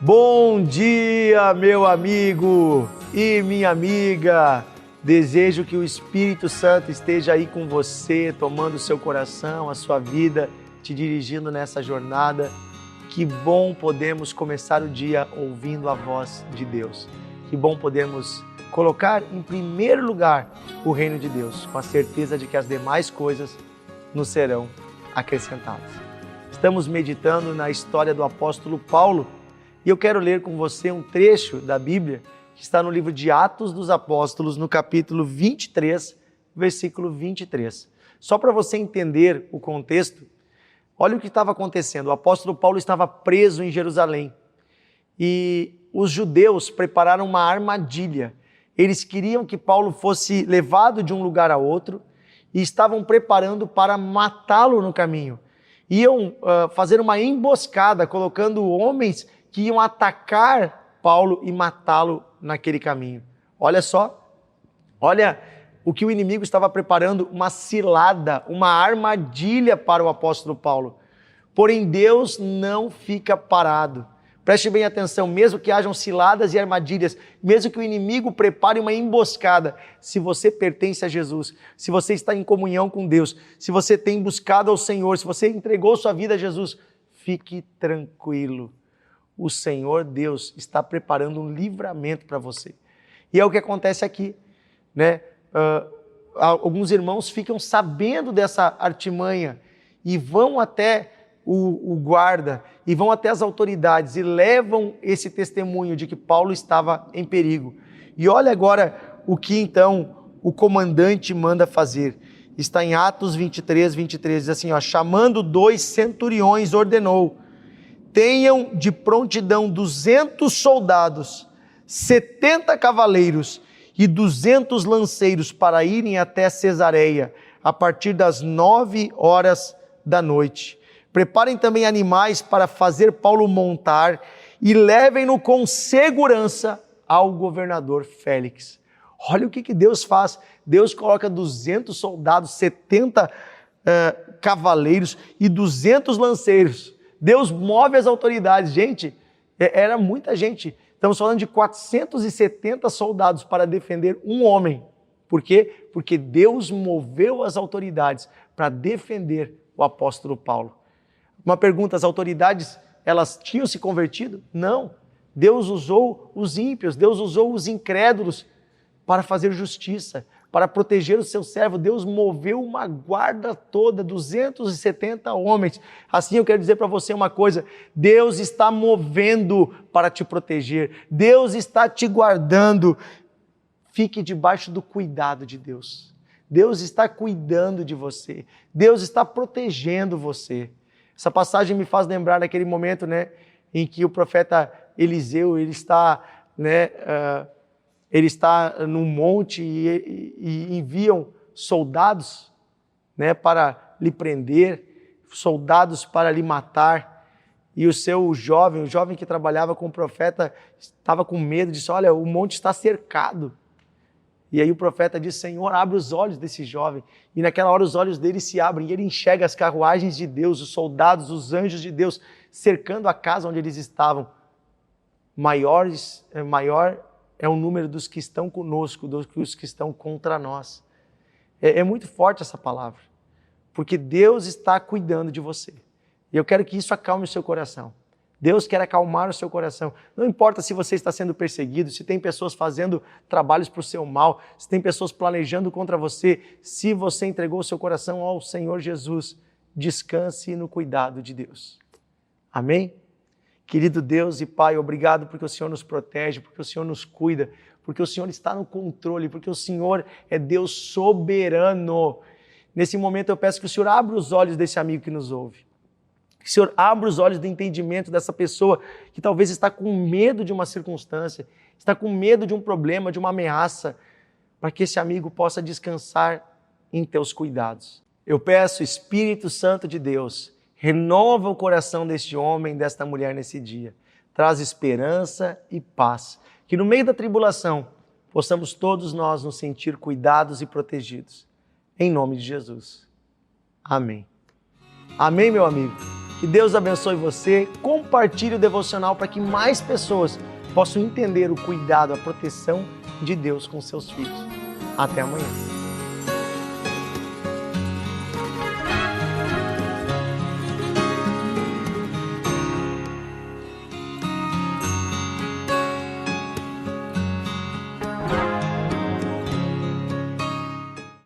Bom dia, meu amigo e minha amiga. Desejo que o Espírito Santo esteja aí com você, tomando o seu coração, a sua vida, te dirigindo nessa jornada. Que bom podemos começar o dia ouvindo a voz de Deus. Que bom podemos colocar em primeiro lugar o reino de Deus, com a certeza de que as demais coisas nos serão acrescentadas. Estamos meditando na história do apóstolo Paulo e eu quero ler com você um trecho da Bíblia que está no livro de Atos dos Apóstolos, no capítulo 23, versículo 23. Só para você entender o contexto, olha o que estava acontecendo. O apóstolo Paulo estava preso em Jerusalém e os judeus prepararam uma armadilha. Eles queriam que Paulo fosse levado de um lugar a outro e estavam preparando para matá-lo no caminho. Iam fazer uma emboscada, colocando homens que iam atacar Paulo e matá-lo naquele caminho. Olha só, olha o que o inimigo estava preparando, uma cilada, uma armadilha para o apóstolo Paulo. Porém, Deus não fica parado. Preste bem atenção, mesmo que hajam ciladas e armadilhas, mesmo que o inimigo prepare uma emboscada, se você pertence a Jesus, se você está em comunhão com Deus, se você tem buscado ao Senhor, se você entregou sua vida a Jesus, fique tranquilo. O Senhor Deus está preparando um livramento para você. E é o que acontece aqui, né? Alguns irmãos ficam sabendo dessa artimanha e vão até o guarda e vão até as autoridades e levam esse testemunho de que Paulo estava em perigo. E olha agora o que então o comandante manda fazer. Está em Atos 23, 23, diz assim, chamando 2 centuriões, ordenou: tenham de prontidão 200 soldados, 70 cavaleiros e 200 lanceiros para irem até Cesareia a partir das 9 horas da noite. Preparem também animais para fazer Paulo montar e levem-no com segurança ao governador Félix. Olha o que Deus faz. Deus coloca 200 soldados, 70 cavaleiros e 200 lanceiros. Deus move as autoridades. Gente, era muita gente. Estamos falando de 470 soldados para defender um homem. Por quê? Porque Deus moveu as autoridades para defender o apóstolo Paulo. Uma pergunta, as autoridades, elas tinham se convertido? Não. Deus usou os ímpios, Deus usou os incrédulos para fazer justiça, para proteger o seu servo. Deus moveu uma guarda toda, 270 homens. Assim eu quero dizer para você uma coisa, Deus está movendo para te proteger, Deus está te guardando. Fique debaixo do cuidado de Deus. Deus está cuidando de você, Deus está protegendo você. Essa passagem me faz lembrar daquele momento, né, em que o profeta Eliseu, ele está num monte e enviam soldados, né, para lhe prender, soldados para lhe matar. E o jovem que trabalhava com o profeta, estava com medo, disse, olha, o monte está cercado. E aí o profeta diz, Senhor, abre os olhos desse jovem. E naquela hora os olhos dele se abrem e ele enxerga as carruagens de Deus, os soldados, os anjos de Deus, cercando a casa onde eles estavam. Maior é o número dos que estão conosco do que os que estão contra nós. É muito forte essa palavra, porque Deus está cuidando de você. E eu quero que isso acalme o seu coração. Deus quer acalmar o seu coração. Não importa se você está sendo perseguido, se tem pessoas fazendo trabalhos para o seu mal, se tem pessoas planejando contra você, se você entregou o seu coração ao Senhor Jesus, descanse no cuidado de Deus. Amém? Querido Deus e Pai, obrigado porque o Senhor nos protege, porque o Senhor nos cuida, porque o Senhor está no controle, porque o Senhor é Deus soberano. Nesse momento eu peço que o Senhor abra os olhos desse amigo que nos ouve. Que o Senhor abra os olhos do entendimento dessa pessoa que talvez está com medo de uma circunstância, está com medo de um problema, de uma ameaça, para que esse amigo possa descansar em teus cuidados. Eu peço, Espírito Santo de Deus, renova o coração deste homem, desta mulher nesse dia. Traz esperança e paz. Que no meio da tribulação possamos todos nós nos sentir cuidados e protegidos. Em nome de Jesus. Amém. Amém, meu amigo. Que Deus abençoe você. Compartilhe o devocional para que mais pessoas possam entender o cuidado, a proteção de Deus com seus filhos. Até amanhã.